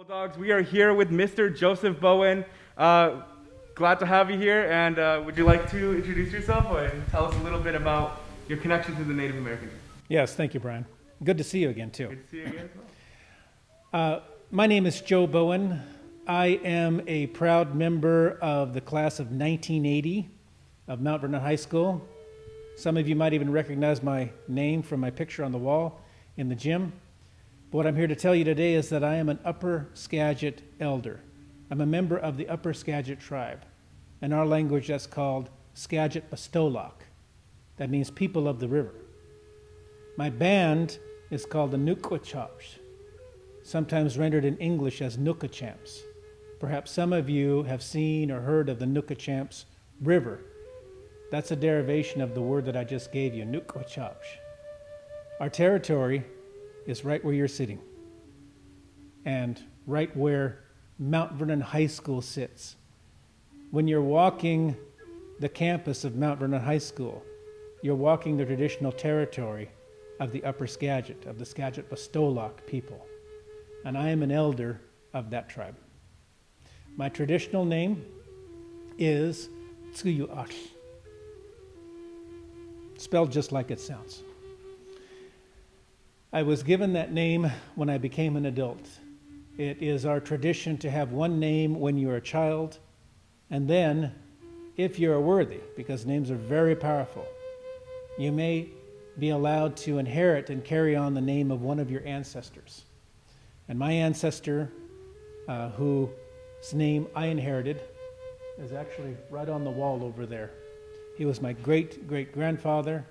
Bulldogs, we are here with Mr. Joseph Bowen. Glad to have you here, and would you like to introduce yourself and tell us a little bit about your connection to the Native Americans? Yes, thank you, Brian. Good to see you again, too. Good to see you again as well. My name is Joe Bowen. I am a proud member of the class of 1980 of Mount Vernon High School. Some of you might even recognize my name from my picture on the wall in the gym. But what I'm here to tell you today is that I am an Upper Skagit elder. I'm a member of the Upper Skagit Tribe. In our language, that's called Skagit Bastolak. That means people of the river. My band is called the Nukwachapsh, sometimes rendered in English as Nookachamps. Perhaps some of you have seen or heard of the Nookachamps River. That's a derivation of the word that I just gave you, Nukwachapsh. Our territory is right where you're sitting, and right where Mount Vernon High School sits. When you're walking the campus of Mount Vernon High School, you're walking the traditional territory of the Upper Skagit, of the Skagit Bastolak people. And I am an elder of that tribe. My traditional name is Tsuyuach, spelled just like it sounds. I was given that name when I became an adult. It is our tradition to have one name when you're a child, and then, if you're worthy, because names are very powerful, you may be allowed to inherit and carry on the name of one of your ancestors. And my ancestor, whose name I inherited, is actually right on the wall over there. He was my great-great-grandfather,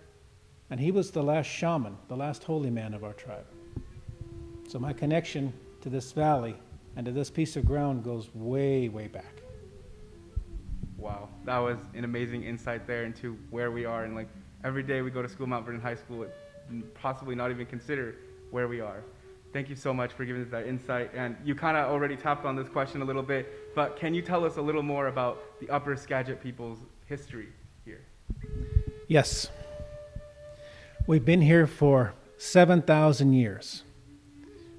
and he was the last shaman, the last holy man of our tribe. So my connection to this valley and to this piece of ground goes way, way back. Wow, that was an amazing insight there into where we are. And like every day we go to school, Mount Vernon High School, possibly not even consider where we are. Thank you so much for giving us that insight. And you kind of already tapped on this question a little bit, but can you tell us a little more about the Upper Skagit people's history here? Yes. We've been here for 7,000 years.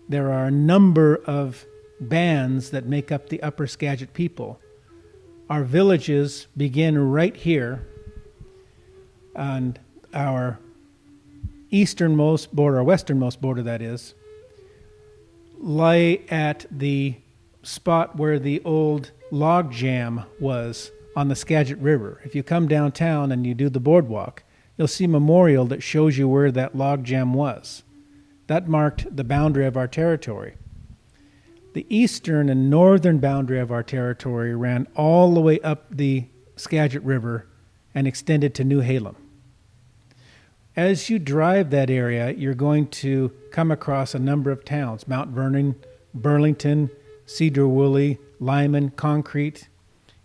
There are a number of bands that make up the Upper Skagit people. Our villages begin right here, and our easternmost border, or westernmost border that is, lie at the spot where the old log jam was on the Skagit River. If you come downtown and you do the boardwalk, you'll see a memorial that shows you where that log jam was. That marked the boundary of our territory. The eastern and northern boundary of our territory ran all the way up the Skagit River and extended to New Halem. As you drive that area, you're going to come across a number of towns: Mount Vernon, Burlington, Cedar-Woolley, Lyman, Concrete.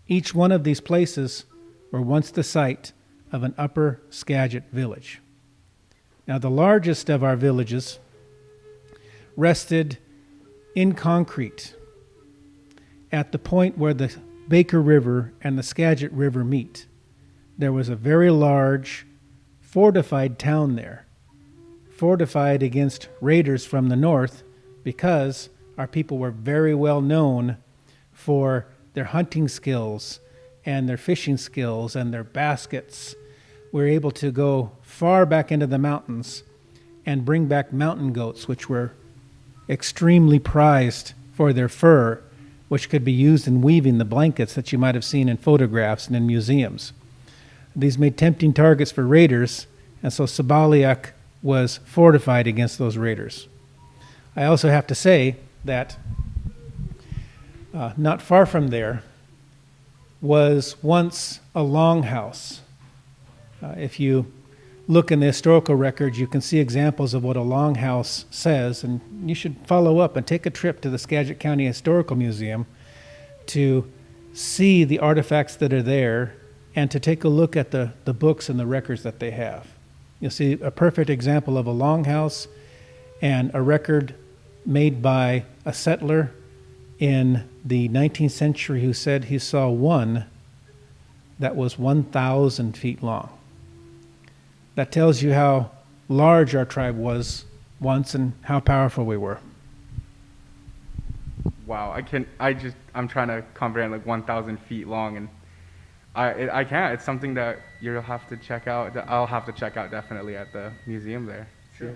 Each one of these places were once the site of an Upper Skagit village. Now, the largest of our villages rested in Concrete at the point where the Baker River and the Skagit River meet. There was a very large fortified town there, fortified against raiders from the north, because our people were very well known for their hunting skills and their fishing skills and their baskets. We were able to go far back into the mountains and bring back mountain goats, which were extremely prized for their fur, which could be used in weaving the blankets that you might have seen in photographs and in museums. These made tempting targets for raiders, and so Sabaliak was fortified against those raiders. I also have to say that not far from there was once a longhouse. If you look in the historical records, you can see examples of what a longhouse says, and you should follow up and take a trip to the Skagit County Historical Museum to see the artifacts that are there and to take a look at the books and the records that they have. You'll see a perfect example of a longhouse and a record made by a settler in the 19th century who said he saw one that was 1,000 feet long. That tells you how large our tribe was once and how powerful we were. wow, I'm trying to comprehend like 1,000 feet long, and I can't. It's something that you'll have to check out. That I'll have to check out definitely at the museum there. Sure.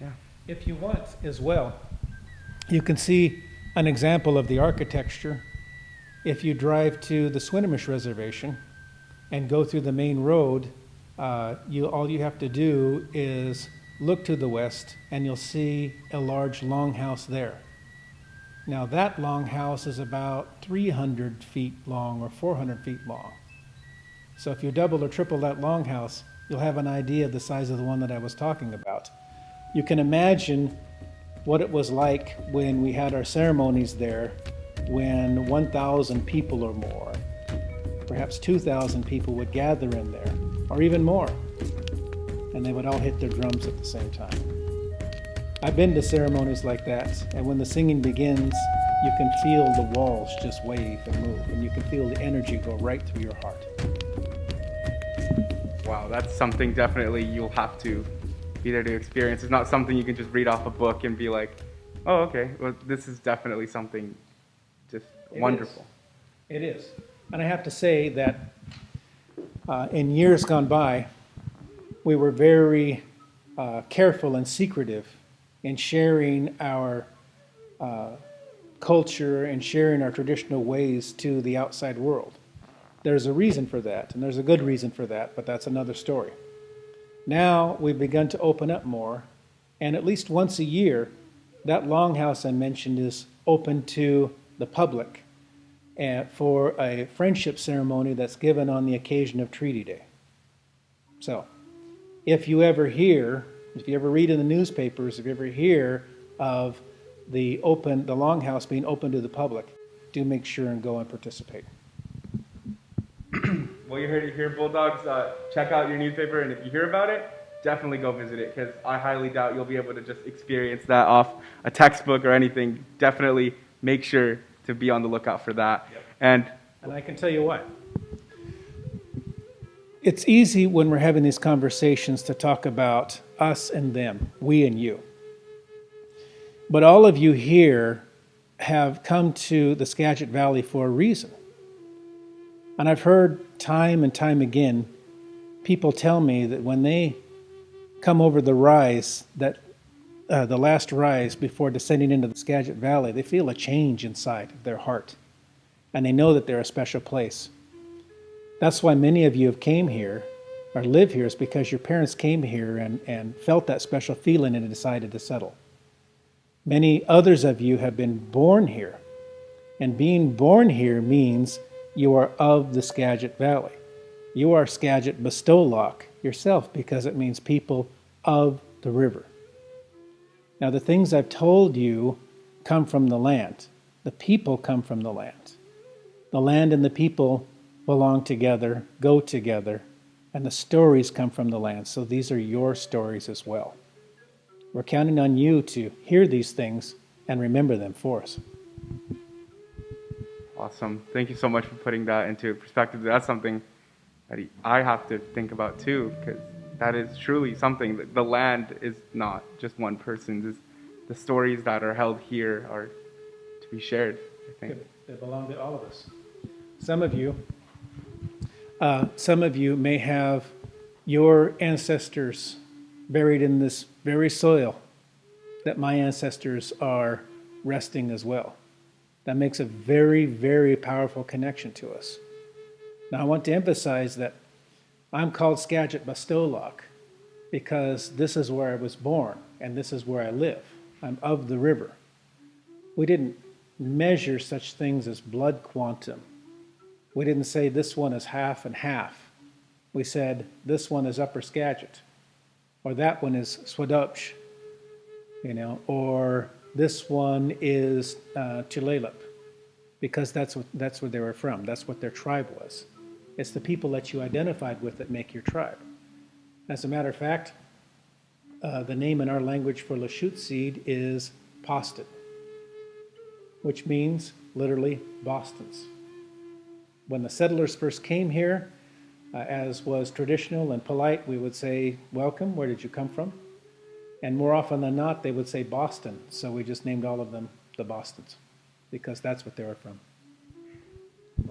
Yeah. If you want as well, you can see an example of the architecture if you drive to the Swinomish Reservation and go through the main road. All you have to do is look to the west, and you'll see a large longhouse there. Now that longhouse is about 300 feet long or 400 feet long. So if you double or triple that longhouse, you'll have an idea of the size of the one that I was talking about. You can imagine what it was like when we had our ceremonies there, when 1,000 people or more, perhaps 2,000 people would gather in there, or even more, and they would all hit their drums at the same time. I've been to ceremonies like that, and when the singing begins, you can feel the walls just wave and move, and you can feel the energy go right through your heart. Wow, that's something definitely you'll have to be there to experience. It's not something you can just read off a book and be like, oh, okay, well, this is definitely something just wonderful. It is. And I have to say that in years gone by, we were very careful and secretive in sharing our culture and sharing our traditional ways to the outside world. There's a reason for that, and there's a good reason for that, but that's another story. Now we've begun to open up more, and at least once a year, that longhouse I mentioned is open to the public for a friendship ceremony that's given on the occasion of Treaty Day. So, if you ever read in the newspapers, if you ever hear of the longhouse being open to the public, do make sure and go and participate. Well, you heard it here, Bulldogs. Check out your newspaper, and if you hear about it, definitely go visit it, because I highly doubt you'll be able to just experience that off a textbook or anything. Definitely make sure to be on the lookout for that. Yep. And I can tell you what, it's easy when we're having these conversations to talk about us and them, we and you. But all of you here have come to the Skagit Valley for a reason. And I've heard time and time again people tell me that when they come over the rise, the last rise before descending into the Skagit Valley, they feel a change inside of their heart. And they know that they're a special place. That's why many of you have came here or live here, is because your parents came here and felt that special feeling and decided to settle. Many others of you have been born here. And being born here means you are of the Skagit Valley. You are Skagit Bastolak yourself, because it means people of the river. Now, the things I've told you come from the land. The people come from the land. The land and the people belong together, go together, and the stories come from the land. So these are your stories as well. We're counting on you to hear these things and remember them for us. awesome. Thank you so much for putting that into perspective. That's something that I have to think about too, because that is truly something. That the land is not just one person's. The stories that are held here are to be shared, I think. They belong to all of us. Some of you may have your ancestors buried in this very soil that my ancestors are resting as well. That makes a very, very powerful connection to us. Now, I want to emphasize that I'm called Skagit Bastolak because this is where I was born and this is where I live. I'm of the river. We didn't measure such things as blood quantum. We didn't say this one is half and half. We said this one is Upper Skagit, or that one is Swadopsh, or this one is Tulalip, because that's where they were from. That's what their tribe was. It's the people that you identified with that make your tribe. As a matter of fact, the name in our language for Lashute seed is Poston, which means literally Bostons. When the settlers first came here, as was traditional and polite, we would say, "Welcome, where did you come from?" And more often than not, they would say Boston, so we just named all of them the Bostons. because that's what they were from.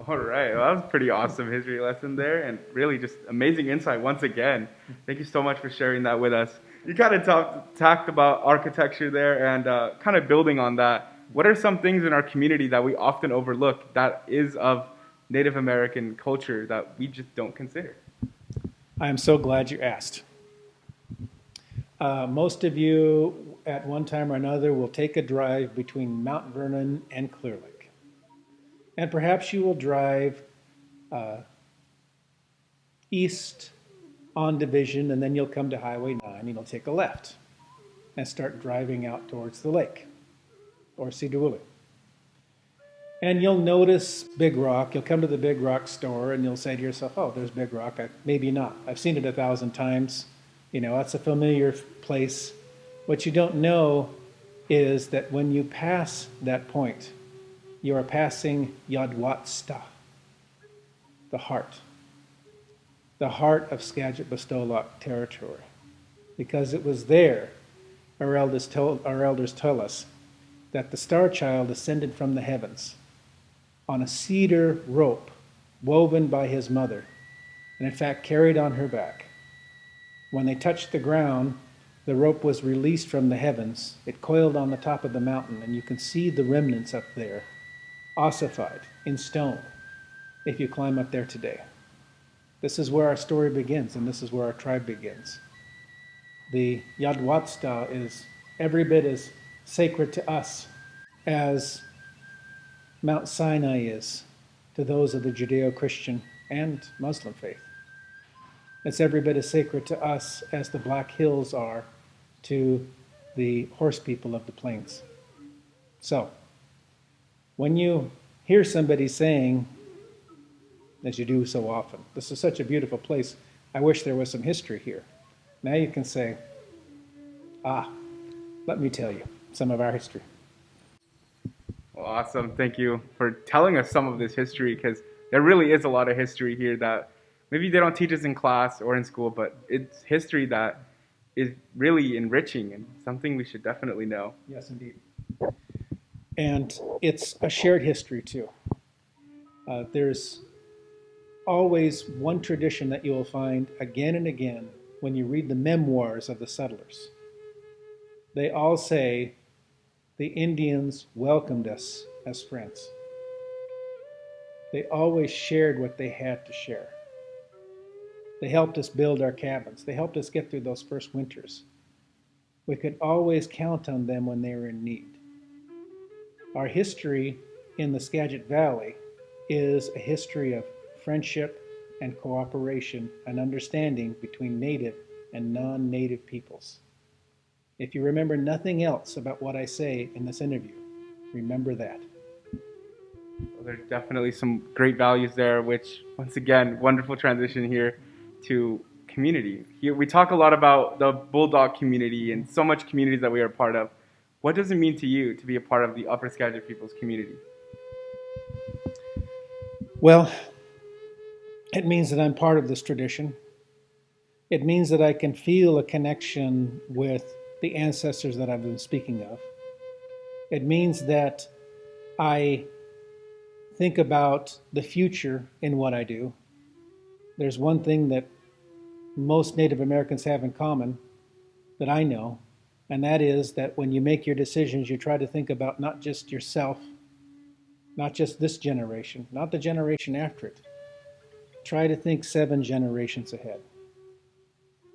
All right, well, that was a pretty awesome history lesson there, and really just amazing insight once again. Thank you so much for sharing that with us. You kind of talked about architecture there, and kind of building on that. What are some things in our community that we often overlook that is of Native American culture that we just don't consider? I am so glad you asked. Most of you, at one time or another, will take a drive between Mount Vernon and Clear Lake. And perhaps you will drive east on Division, and then you'll come to Highway 9, and you'll take a left and start driving out towards the lake or Cedar Woolley. And you'll notice Big Rock. You'll come to the Big Rock store, and you'll say to yourself, oh, there's Big Rock. Maybe not. I've seen it 1,000 times. You know, that's a familiar place. What you don't know is that when you pass that point, you are passing Yadwatsta, the heart of Skagit Bastolak territory, because it was there our elders tell us that the Star Child ascended from the heavens on a cedar rope woven by his mother, and in fact carried on her back. When they touched the ground, the rope was released from the heavens. It coiled on the top of the mountain, and you can see the remnants up there, ossified in stone, if you climb up there today. This is where our story begins, and this is where our tribe begins. The Yadwatsta is every bit as sacred to us as Mount Sinai is to those of the Judeo-Christian and Muslim faith. It's every bit as sacred to us as the Black Hills are to the horse people of the plains. So, when you hear somebody saying, as you do so often, this is such a beautiful place, I wish there was some history here. Now you can say, let me tell you some of our history. Well, awesome. Thank you for telling us some of this history, because there really is a lot of history here that maybe they don't teach us in class or in school, but it's history that is really enriching and something we should definitely know. Yes, indeed. And it's a shared history, too. There's always one tradition that you will find again and again when you read the memoirs of the settlers. They all say the Indians welcomed us as friends. They always shared what they had to share. They helped us build our cabins. They helped us get through those first winters. We could always count on them when they were in need. Our history in the Skagit Valley is a history of friendship and cooperation and understanding between native and non-native peoples. If you remember nothing else about what I say in this interview, remember that. Well, there's definitely some great values there, which, once again, wonderful transition here to community. Here we talk a lot about the Bulldog community and so much communities that we are a part of. What does it mean to you to be a part of the Upper Skagit people's community? Well, it means that I'm part of this tradition. It means that I can feel a connection with the ancestors that I've been speaking of. It means that I think about the future in what I do. There's one thing that most Native Americans have in common that I know, and that is that when you make your decisions, you try to think about not just yourself, not just this generation, not the generation after it. Try to think 7 generations ahead.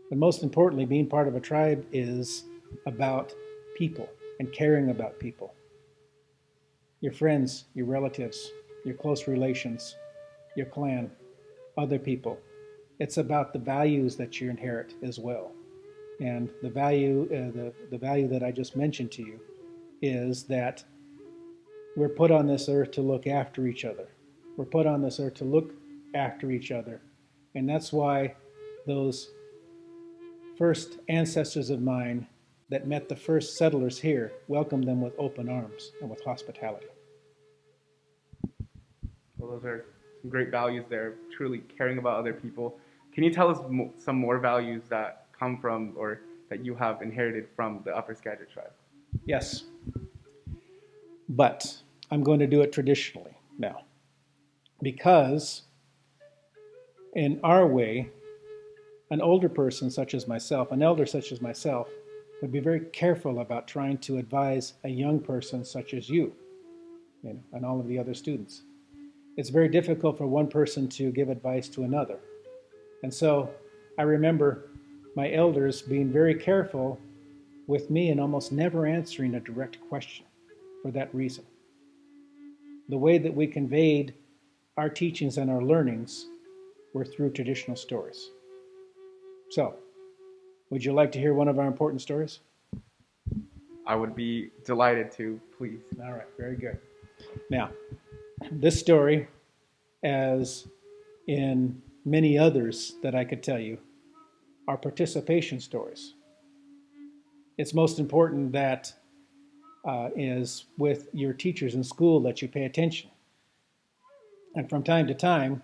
But most importantly, being part of a tribe is about people and caring about people. Your friends, your relatives, your close relations, your clan, other people. It's about the values that you inherit as well. And the value that I just mentioned to you is that we're put on this earth to look after each other. We're put on this earth to look after each other. And that's why those first ancestors of mine that met the first settlers here welcomed them with open arms and with hospitality. Well, those are some great values there, truly caring about other people. Can you tell us some more values that come from or that you have inherited from the Upper Skagit Tribe? Yes. But I'm going to do it traditionally now. Because in our way, an older person such as myself, an elder such as myself, would be very careful about trying to advise a young person such as you, and all of the other students. It's very difficult for one person to give advice to another. And so I remember my elders being very careful with me and almost never answering a direct question for that reason. The way that we conveyed our teachings and our learnings were through traditional stories. So, would you like to hear one of our important stories? I would be delighted to, please. All right, very good. Now, this story, as in many others that I could tell you, are participation stories. It's most important that is with your teachers in school that you pay attention. And from time to time,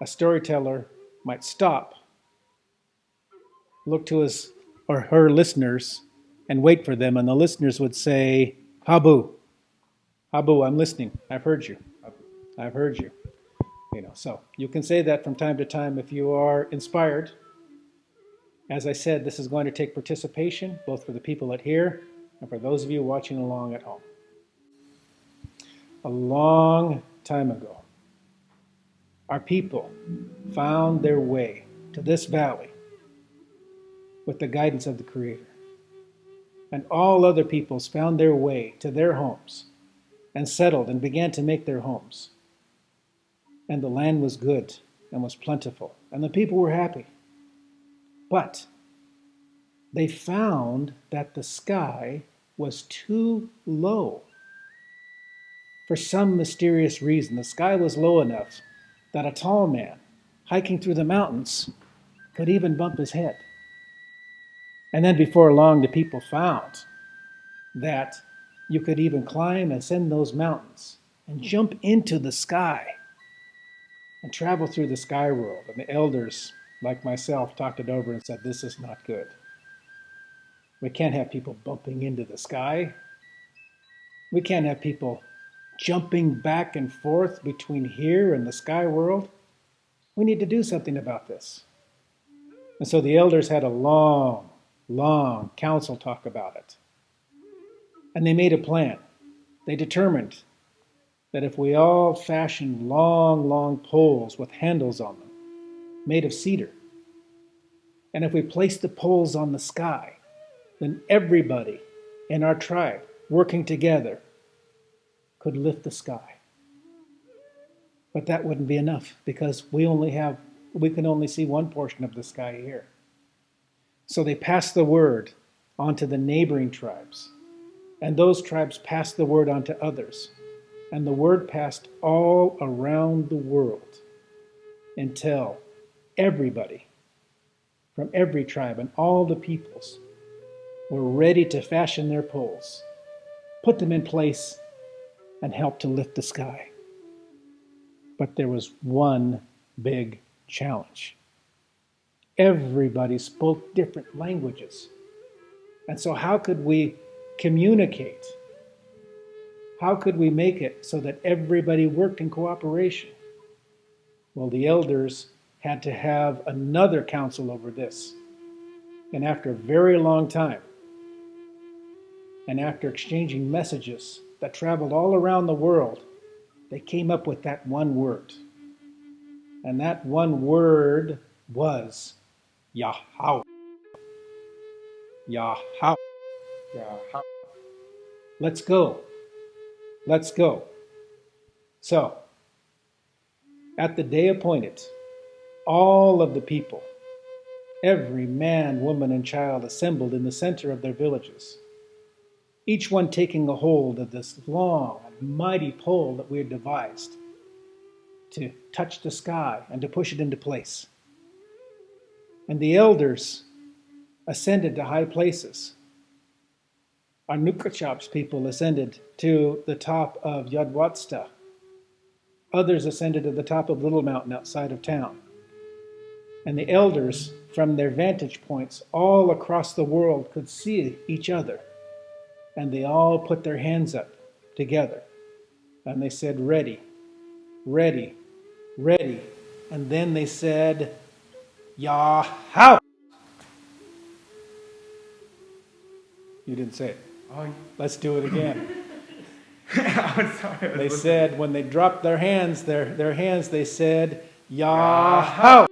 a storyteller might stop, look to his or her listeners, and wait for them. And the listeners would say, Habu, Habu, I'm listening. I've heard you. I've heard you. So you can say that from time to time if you are inspired. As I said, this is going to take participation, both for the people at here and for those of you watching along at home. A long time ago, our people found their way to this valley with the guidance of the Creator. And all other peoples found their way to their homes and settled and began to make their homes. And the land was good and was plentiful, and the people were happy. But they found that the sky was too low. For some mysterious reason, the sky was low enough that a tall man hiking through the mountains could even bump his head. And then before long, the people found that you could even climb and ascend those mountains and jump into the sky and travel through the sky world. And the elders, like myself, talked it over and said, this is not good. We can't have people bumping into the sky. We can't have people jumping back and forth between here and the sky world. We need to do something about this. And so the elders had a long council talk about it. And they made a plan. They determined that if we all fashioned long poles with handles on them, made of cedar, and if we placed the poles on the sky, then everybody in our tribe, working together, could lift the sky. But that wouldn't be enough because we can only see one portion of the sky here. So they passed the word on to the neighboring tribes, and those tribes passed the word on to others, and the word passed all around the world until everybody from every tribe and all the peoples were ready to fashion their poles, put them in place, and help to lift the sky. But there was one big challenge. Everybody spoke different languages. And so how could we communicate? How could we make it so that everybody worked in cooperation? Well, the elders had to have another council over this. And after a very long time, and after exchanging messages that traveled all around the world, they came up with that one word. And that one word was Yahweh. Yahweh. Yahweh. Let's go. Let's go. So, at the day appointed, all of the people, every man, woman, and child assembled in the center of their villages, each one taking a hold of this long and mighty pole that we had devised to touch the sky and to push it into place. And the elders ascended to high places. Our Nukachap's people ascended to the top of Yadwatsta. Others ascended to the top of Little Mountain outside of town. And the elders, from their vantage points all across the world, could see each other. And they all put their hands up together. And they said, ready, ready, ready. And then they said, Yah-how! You didn't say it. Oh, Let's do it again. I'm sorry. They said, when they dropped their hands, their hands, they said, Yah-how!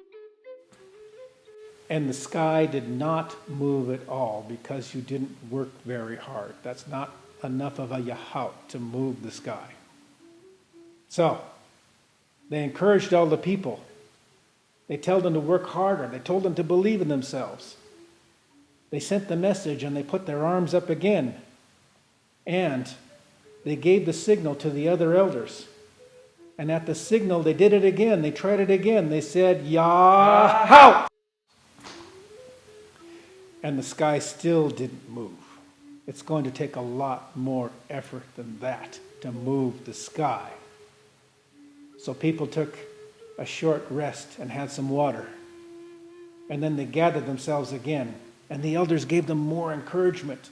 And the sky did not move at all because you didn't work very hard. That's not enough of a Yahao to move the sky. So, they encouraged all the people. They told them to work harder. They told them to believe in themselves. They sent the message and they put their arms up again. And they gave the signal to the other elders. And at the signal, they did it again. They tried it again. They said, Yahao! And the sky still didn't move. It's going to take a lot more effort than that to move the sky. So people took a short rest and had some water. And then they gathered themselves again. And the elders gave them more encouragement.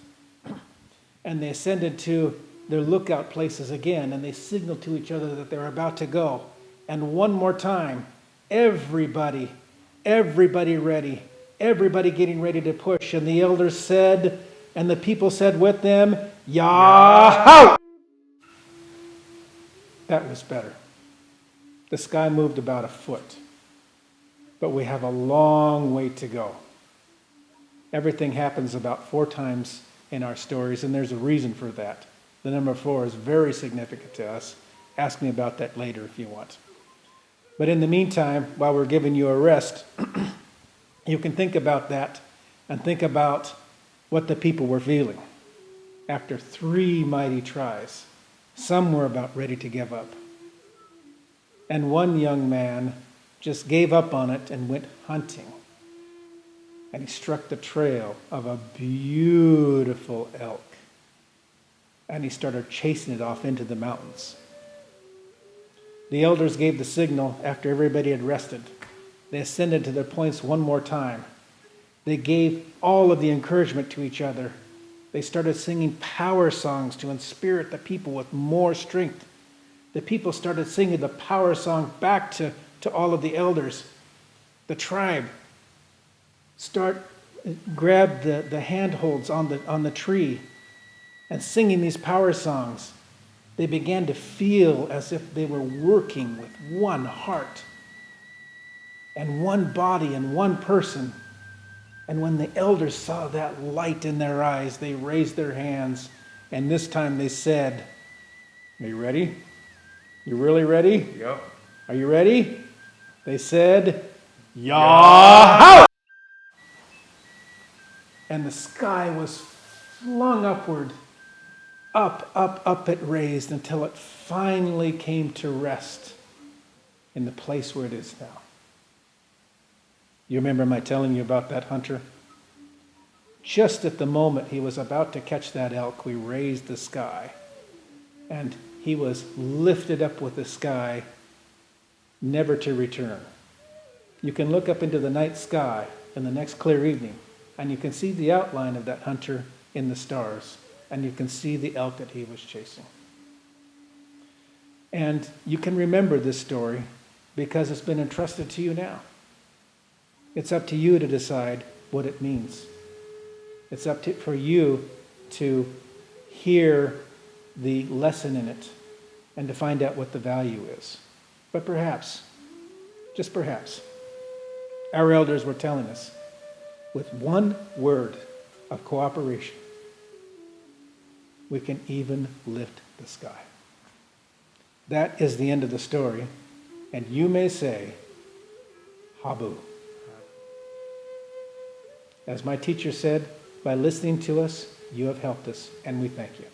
And they ascended to their lookout places again. And they signaled to each other that they were about to go. And one more time, everybody ready. Everybody getting ready to push. And the elders said, and the people said with them, Yahao! That was better. The sky moved about a foot. But we have a long way to go. Everything happens about 4 times in our stories, and there's a reason for that. The number 4 is very significant to us. Ask me about that later if you want. But in the meantime, while we're giving you a rest, you can think about that and think about what the people were feeling. After 3 mighty tries, some were about ready to give up. And one young man just gave up on it and went hunting. And he struck the trail of a beautiful elk. And he started chasing it off into the mountains. The elders gave the signal after everybody had rested. They ascended to their points one more time. They gave all of the encouragement to each other. They started singing power songs to inspirit the people with more strength. The people started singing the power song back to all of the elders. The tribe grabbed the handholds on the tree and singing these power songs. They began to feel as if they were working with one heart and one body and one person. And when the elders saw that light in their eyes, they raised their hands, and this time they said, are you ready? You really ready? Yep. Are you ready? They said, Yahao! And the sky was flung upward. Up it raised until it finally came to rest in the place where it is now. You remember my telling you about that hunter? Just at the moment he was about to catch that elk, we raised the sky. And he was lifted up with the sky, never to return. You can look up into the night sky in the next clear evening, and you can see the outline of that hunter in the stars, and you can see the elk that he was chasing. And you can remember this story because it's been entrusted to you now. It's up to you to decide what it means. It's up for you to hear the lesson in it and to find out what the value is. But perhaps, just perhaps, our elders were telling us, with one word of cooperation, we can even lift the sky. That is the end of the story, and you may say, Habu. As my teacher said, by listening to us, you have helped us, and we thank you.